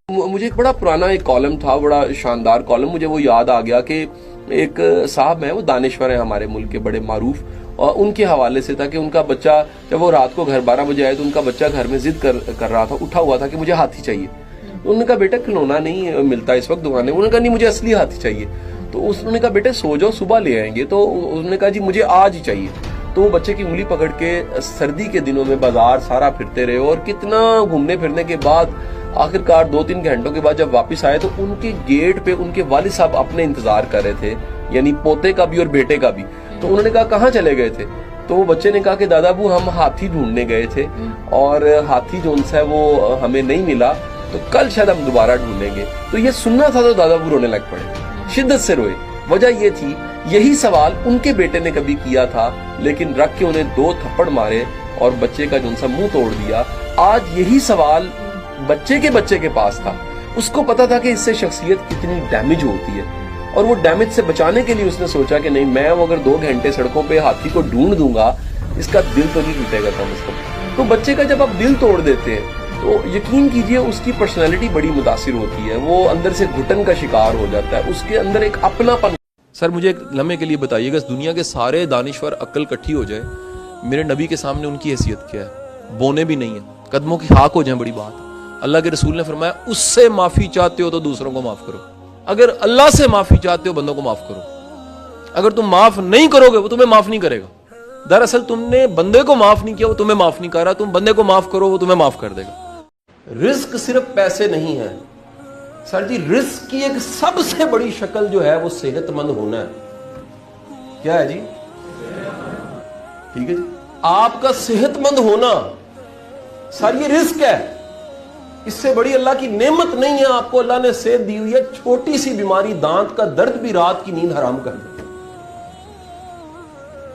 مجھے ایک بڑا پرانا ایک کالم تھا، بڑا شاندار کالم، مجھے وہ یاد آ گیا کہ ایک صاحب ہیں، وہ دانشور ہیں ہمارے ملک کے بڑے معروف، اور ان کے حوالے سے تھا کہ ان کا بچہ جب وہ رات کو گھر 12 بجے آئے تو ان کا بچہ گھر میں ضد کر رہا تھا، اٹھا ہوا تھا کہ مجھے ہاتھی چاہیے. تو انہوں نے کہا بیٹا کھلونا نہیں ملتا اس وقت دکان میں. انہوں نے کہا نہیں مجھے اصلی ہاتھی چاہیے. تو انہوں نے کہا بیٹے سو جاؤ صبح لے آئیں گے. تو انہوں نے کہا جی مجھے آج ہی چاہیے. تو وہ بچے کی انگلی پکڑ کے سردی کے دنوں میں بازار سارا پھرتے رہے، اور کتنا گھومنے پھرنے کے بعد آخر کار 2-3 گھنٹوں کے بعد جب واپس آئے تو ان کے گیٹ پہ ان کے والد صاحب اپنے انتظار کر رہے تھے، یعنی پوتے کا بھی اور بیٹے کا بھی. تو انہوں نے کہا کہاں چلے گئے تھے؟ تو وہ بچے نے کہا کہ دادا ابو ہم ہاتھی ڈھونڈنے گئے تھے اور ہاتھی جو ان سے وہ ہمیں نہیں ملا، تو کل شاید ہم دوبارہ ڈھونڈیں گے. تو یہ سننا تھا تو دادا ابو رونے لگ پڑے، شدت سے روئے. وجہ یہ تھی یہی سوال ان کے بیٹے نے کبھی کیا تھا، لیکن رکھ کے انہیں 2 تھپڑ مارے اور بچے کا جو ان سا منہ توڑ دیا. آج یہی سوال بچے کے پاس تھا. اس کو پتا تھا کہ اس سے شخصیت کتنی ڈیمیج ہوتی ہے، اور وہ ڈیمیج سے بچانے کے لیے اس نے سوچا کہ نہیں میں وہ اگر 2 گھنٹے سڑکوں پہ ہاتھی کو ڈھونڈ دوں گا اس کا دل تو نہیں ٹوٹے گا کم از کم. تو بچے کا جب آپ دل توڑ دیتے ہیں تو یقین کیجئے اس کی پرسنالٹی بڑی متاثر ہوتی ہے، وہ اندر سے گھٹن کا شکار ہو جاتا ہے، اس کے اندر ایک اپنا پن. سر مجھے ایک لمحے کے لیے بتائیے گا اس دنیا کے سارے دانشور عقل کٹھی ہو جائے، میرے نبی کے سامنے ان کی حیثیت کیا ہے؟ بونے بھی نہیں ہے، قدموں کی خاک ہو جائیں بڑی بات. اللہ کے رسول نے فرمایا اس سے معافی چاہتے ہو تو دوسروں کو معاف کرو. اگر اللہ سے معافی چاہتے ہو بندوں کو معاف کرو. اگر تم معاف نہیں کرو گے وہ تمہیں معاف نہیں کرے گا. دراصل تم نے بندے کو معاف نہیں کیا، وہ تمہیں معاف نہیں کر رہا. تم بندے کو معاف کرو وہ تمہیں معاف کر دے گا. رزق صرف پیسے نہیں ہے سر جی، رزق کی ایک سب سے بڑی شکل جو ہے وہ صحت مند ہونا ہے. کیا ہے جی؟ ٹھیک ہے جی، آپ کا صحت مند ہونا سر یہ رزق ہے. اس سے بڑی اللہ کی نعمت نہیں ہے. آپ کو اللہ نے صحت دی ہوئی ہے، چھوٹی سی بیماری دانت کا درد بھی رات کی نیند حرام کر دے.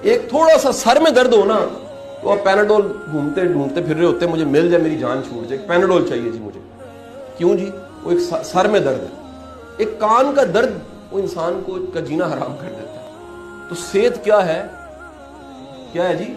ایک تھوڑا سا سر میں درد ہونا تو آپ پیناڈول گھومتے ڈھونڈتے پھر رہے ہوتے، مجھے مل جائے میری جان چھوٹ جائے، پیناڈول چاہیے جی مجھے. کیوں جی؟ وہ ایک سر میں درد ہے، ایک کان کا درد وہ انسان کو کا جینا حرام کر دیتا ہے. تو صحت کیا ہے؟ کیا ہے جی؟